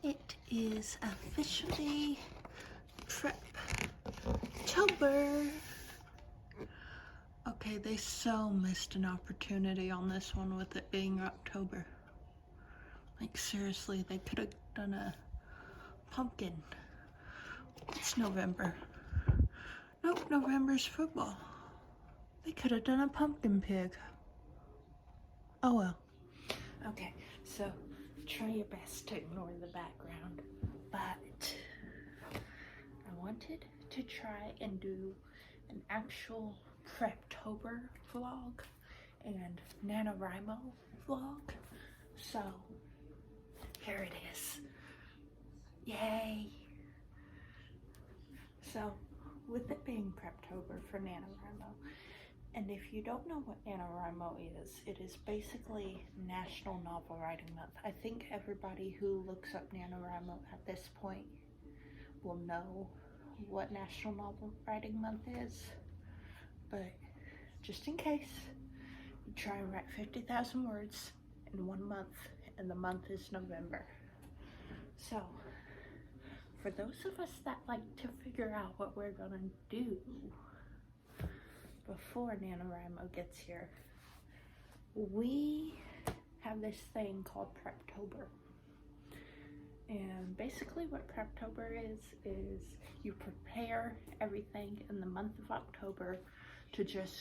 It is officially Preptober. Okay, they so missed an opportunity on this one with it being October. Like, seriously, they could have done a pumpkin. It's November. Nope, November's football. They could have done a pumpkin pig. Oh well. Okay, so try your best to ignore the background, but I wanted to try and do an actual Preptober vlog and NaNoWriMo vlog, so here it is. Yay! So with it being Preptober for NaNoWriMo, and if you don't know what NaNoWriMo is, it is basically National Novel Writing Month. I think everybody who looks up NaNoWriMo at this point will know what National Novel Writing Month is, but just in case, you try and write 50,000 words in 1 month, and the month is November. So, for those of us that like to figure out what we're gonna do before NaNoWriMo gets here, we have this thing called Preptober. And basically what Preptober is you prepare everything in the month of October to just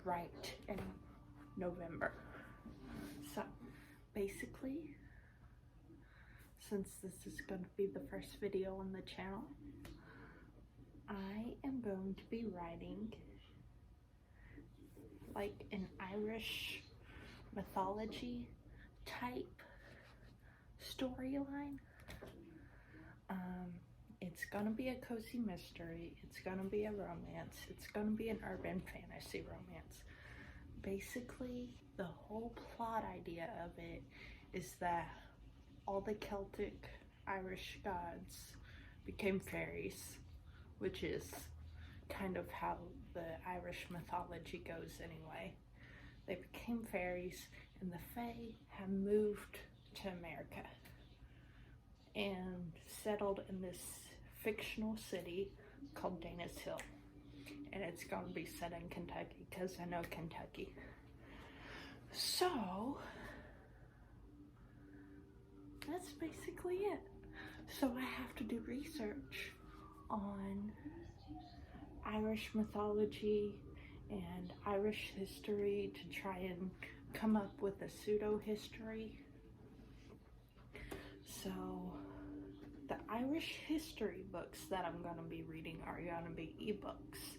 write in November. So basically, since this is going to be the first video on the channel, I am going to be writing like an Irish mythology type storyline. It's gonna be a cozy mystery, it's gonna be a romance, it's gonna be an urban fantasy romance. Basically, the whole plot idea of it is that all the Celtic Irish gods became fairies, which is kind of how the Irish mythology goes anyway. They became fairies, and the Fae have moved to America and settled in this fictional city called Dana's Hill. And it's going to be set in Kentucky, because I know Kentucky. So that's basically it. So I have to do research on Irish mythology and Irish history to try and come up with a pseudo history. So the Irish history books that I'm going to be reading are going to be ebooks,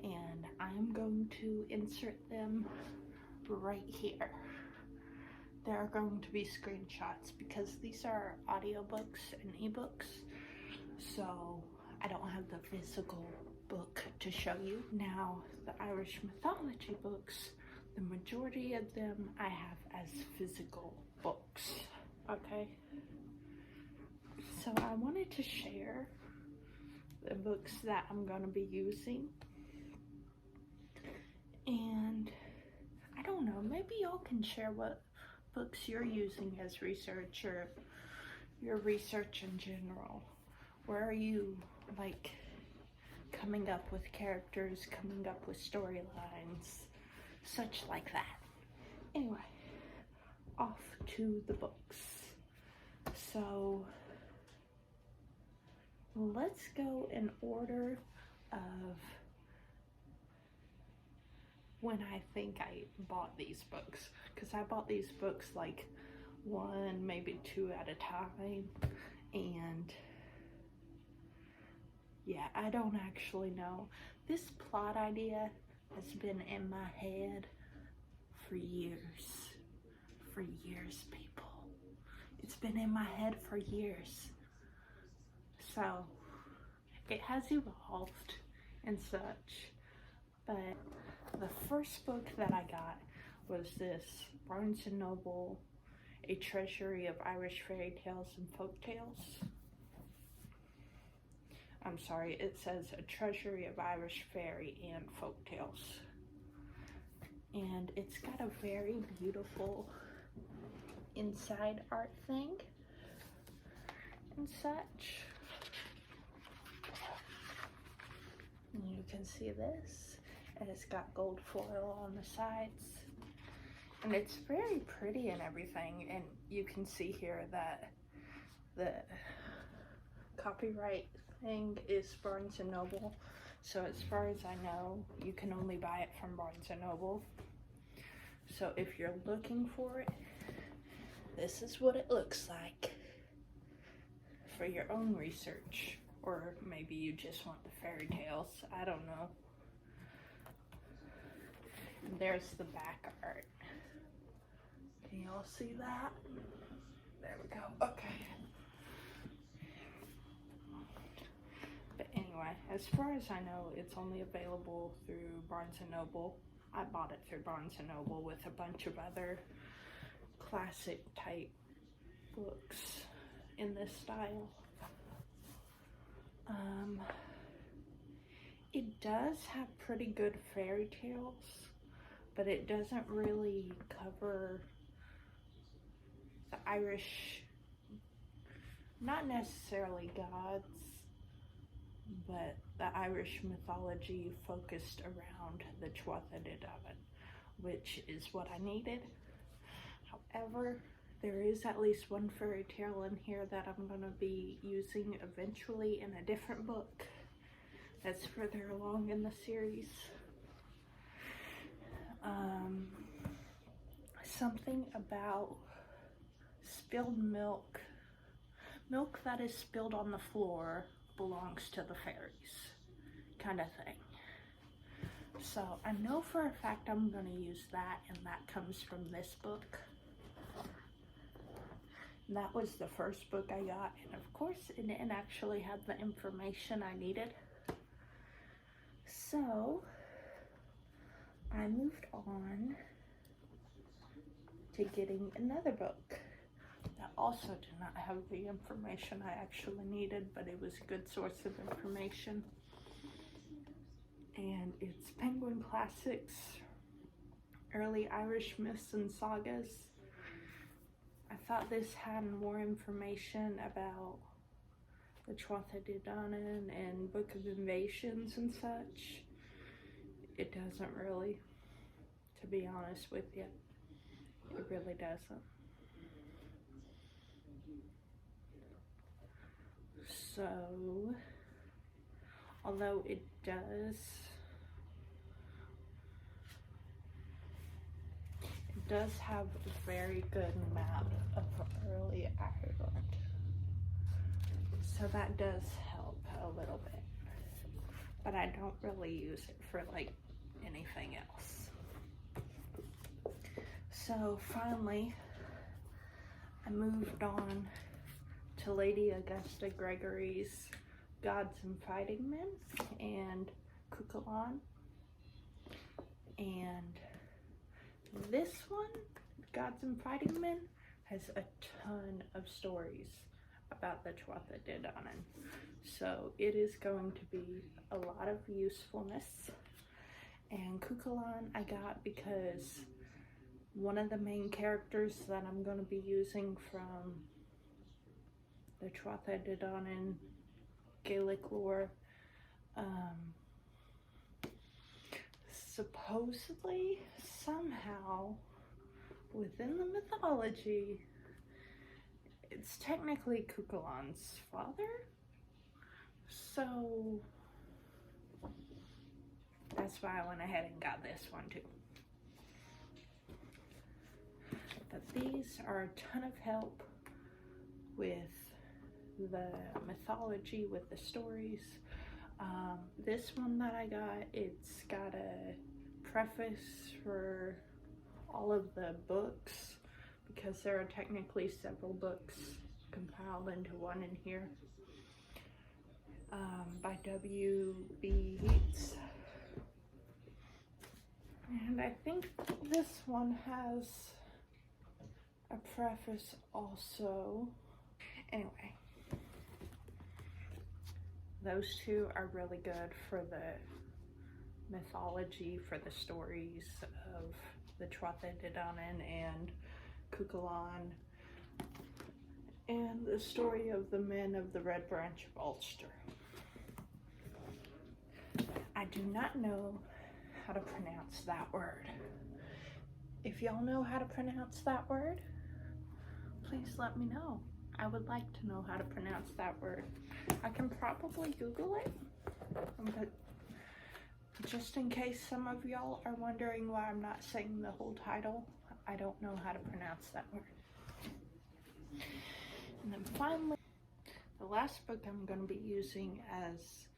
and I'm going to insert them right here. There are going to be screenshots because these are audiobooks and ebooks, so I don't have the physical book to show you. Now, the Irish mythology books, the majority of them I have as physical books, okay? So I wanted to share the books that I'm going to be using, and I don't know, maybe y'all can share what books you're using as research, or your research in general. Where are you like coming up with characters, coming up with storylines, such like that. Anyway, off to the books. So let's go in order of when I think I bought these books, because I bought these books like 1, maybe 2 at a time, and yeah, I don't actually know. This plot idea has been in my head for years. For years, people. It's been in my head for years. So it has evolved and such, but the first book that I got was this Barnes & Noble, A Treasury of Irish Fairy Tales and Folk Tales. I'm sorry, it says A Treasury of Irish Fairy and Folk Tales. And it's got a very beautiful inside art thing. and such. And you can see this, and it's got gold foil on the sides. And it's very pretty and everything, and you can see here that the copyright thing is Barnes & Noble. So as far as I know, you can only buy it from Barnes & Noble. So if you're looking for it, this is what it looks like for your own research. Or maybe you just want the fairy tales, I don't know. And there's the back art. Can y'all see that? There we go, okay. But anyway, as far as I know, it's only available through Barnes & Noble. I bought it through Barnes & Noble with a bunch of other classic type books in this style. It does have pretty good fairy tales, but it doesn't really cover the Irish, not necessarily gods, but the Irish mythology focused around the Tuatha De Danann, which is what I needed. However, there is at least one fairy tale in here that I'm going to be using eventually in a different book that's further along in the series. Something about spilled milk. Milk that is spilled on the floor belongs to the fairies, kind of thing. So I know for a fact I'm going to use that, and that comes from this book. And that was the first book I got, and of course it didn't actually have the information I needed. So I moved on to getting another book that also did not have the information I actually needed, but it was a good source of information. And it's Penguin Classics, Early Irish Myths and Sagas. I thought this had more information about the Tuatha De Danann and Book of Invasions and such. It doesn't really, to be honest with you. It really doesn't. So, although it does have a very good map of early Ireland. So that does help a little bit. But I don't really use it for like anything else. So finally, I moved on to Lady Augusta Gregory's Gods and Fighting Men and Cuchulainn. And this one, Gods and Fighting Men, has a ton of stories about the Tuatha De Danann. So it is going to be a lot of usefulness. And Cuchulainn I got because one of the main characters that I'm going to be using from the Tuatha De Danann Gaelic lore, supposedly, somehow, within the mythology, it's technically Cuchulainn's father. So that's why I went ahead and got this one too. But these are a ton of help with the mythology, with the stories. This one that I got, it's got a preface for all of the books, because there are technically several books compiled into one in here, by W.B. Yeats. And I think this one has a preface also. Anyway, those two are really good for the mythology, for the stories of the Tuatha De Danann and Cuchulainn. and the story of the men of the Red Branch of Ulster. I do not know how to pronounce that word. If y'all know how to pronounce that word, please let me know. I would like to know how to pronounce that word. I can probably Google it, but just in case some of y'all are wondering why I'm not saying the whole title, I don't know how to pronounce that word. And then finally, the last book I'm going to be using as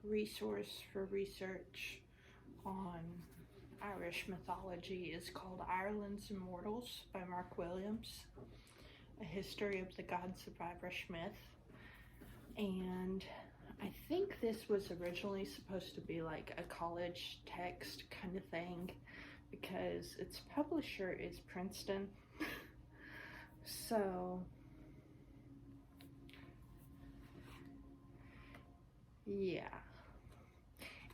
resource for research on Irish mythology is called Ireland's Immortals by Mark Williams, a history of the gods of Irish myth. And I think this was originally supposed to be like a college text kind of thing because its publisher is Princeton. So yeah,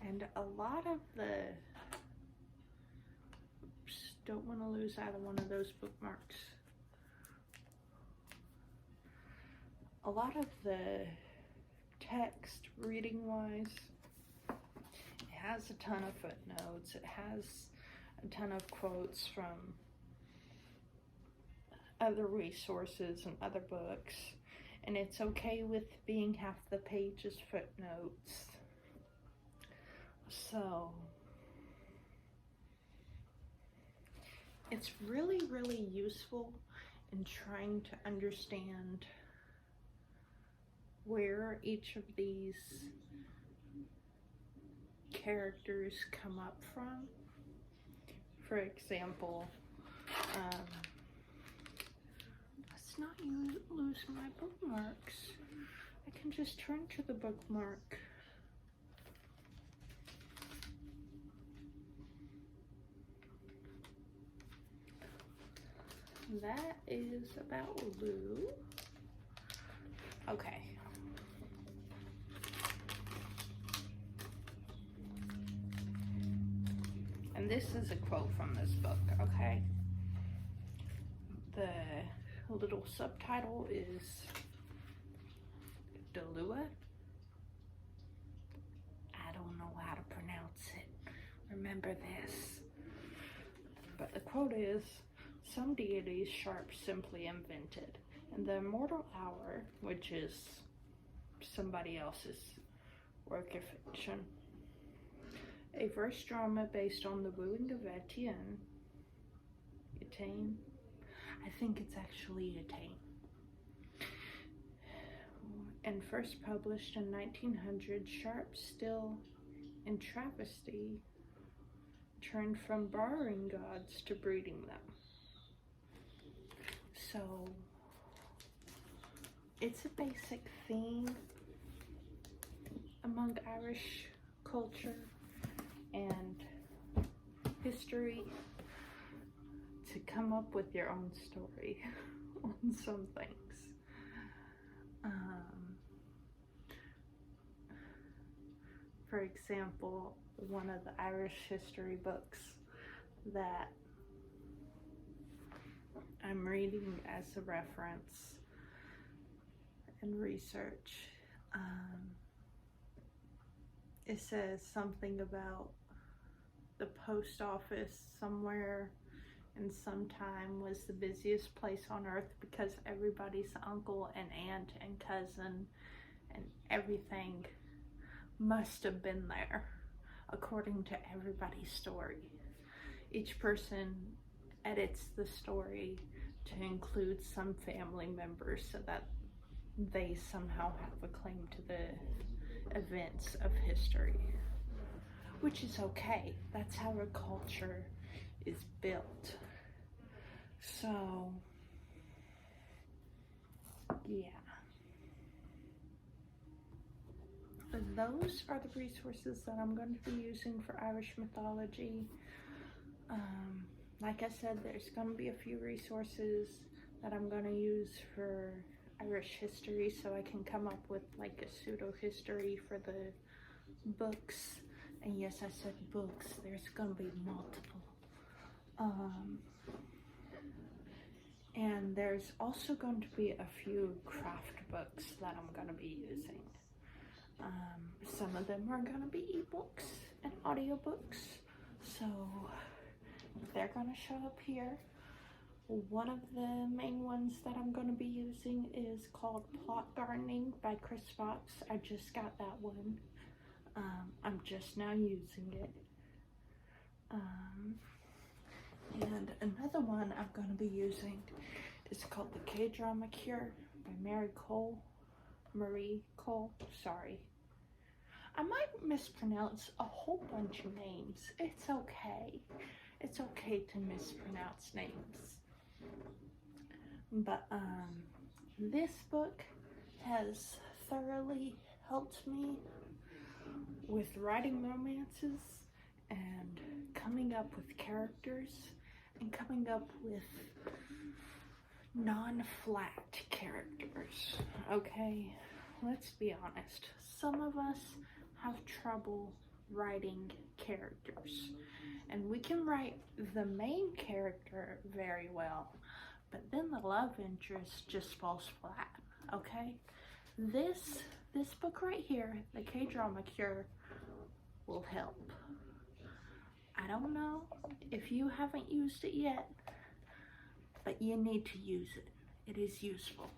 and a lot of the, oops, don't want to lose either one of those bookmarks. A lot of the text, reading wise, it has a ton of footnotes, it has a ton of quotes from other resources and other books, and it's okay with being half the page is footnotes. So it's really, really useful in trying to understand where each of these characters come up from. For example, let's not lose my bookmarks. I can just turn to the bookmark. That is about Lou. Okay. And this is a quote from this book, okay? The little subtitle is Delua. I don't know how to pronounce it. Remember this. But the quote is, "Some deities Sharp simply invented. In the Immortal Hour," which is somebody else's work of fiction, a verse drama based on the wooing of Etienne, I think it's actually Etienne, and first published in 1900, Sharp, still in travesty, turned from borrowing gods to breeding them. So it's a basic theme among Irish culture and history to come up with your own story on some things. For example, one of the Irish history books that I'm reading as a reference and research, it says something about the post office somewhere in some time was the busiest place on earth because everybody's uncle and aunt and cousin and everything must have been there, according to everybody's story. Each person edits the story to include some family members so that they somehow have a claim to the events of history, which is okay. That's how a culture is built. So, yeah. Those are the resources that I'm going to be using for Irish mythology. Like I said, there's going to be a few resources that I'm going to use for Irish history, so I can come up with like a pseudo history for the books. And yes, I said books. There's going to be multiple. And there's also going to be a few craft books that I'm going to be using. Some of them are going to be ebooks and audiobooks, so they're going to show up here. One of the main ones that I'm going to be using is called Plot Gardening by Chris Fox. I just got that one. I'm just now using it. And another one I'm going to be using is called The K-Drama Cure by Marie Cole, sorry. I might mispronounce a whole bunch of names. It's okay. It's okay to mispronounce names. But this book has thoroughly helped me with writing romances and coming up with characters and coming up with non-flat characters. Okay, let's be honest. Some of us have trouble writing characters, and we can write the main character very well, but then the love interest just falls flat. Okay, this book right here, The K-Drama Cure, will help. I don't know if you haven't used it yet, but you need to use it. It is useful.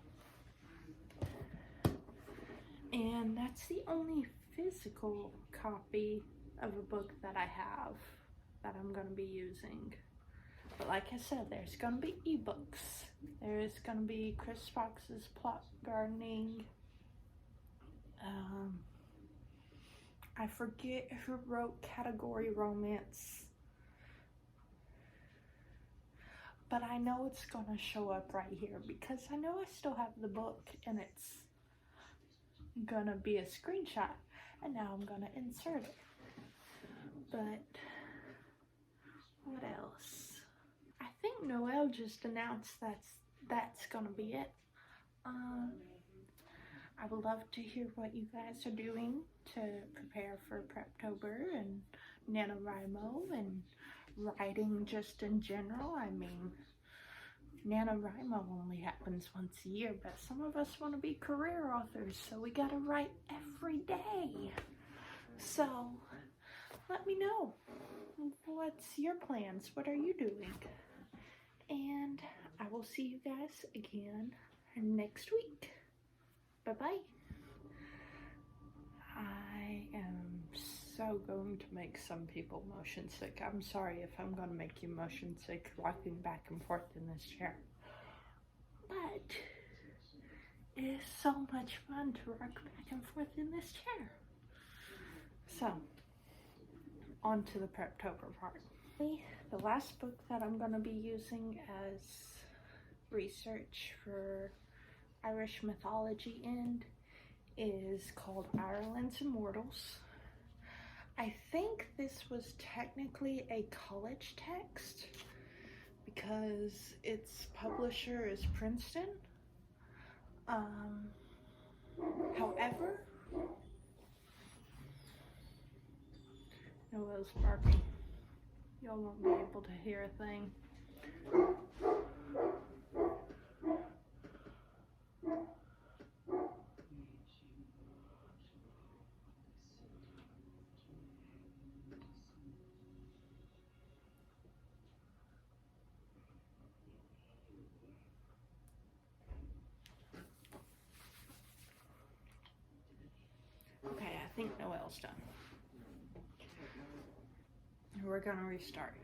And that's the only physical copy of a book that I have that I'm going to be using. But like I said, there's going to be ebooks. There's going to be Chris Fox's Plot Gardening. I forget who wrote Category Romance, but I know it's going to show up right here because I know I still have the book and it's going to be a screenshot, and now I'm going to insert it. But what else? I think Noelle just announced that's going to be it. I would love to hear what you guys are doing to prepare for Preptober and NaNoWriMo and writing just in general. I mean, NaNoWriMo only happens once a year, but some of us want to be career authors, so we gotta write every day. So let me know, what's your plans? What are you doing? And I will see you guys again next week. Bye-bye. I am so going to make some people motion sick. I'm sorry if I'm going to make you motion sick rocking back and forth in this chair. But it is so much fun to rock back and forth in this chair. So, on to the Preptober part. The last book that I'm going to be using as research for Irish mythology is called Ireland's Immortals. I think this was technically a college text because its publisher is Princeton. However, Noelle's barking. Y'all won't be able to hear a thing. Okay, I think Noelle's done. We're gonna restart.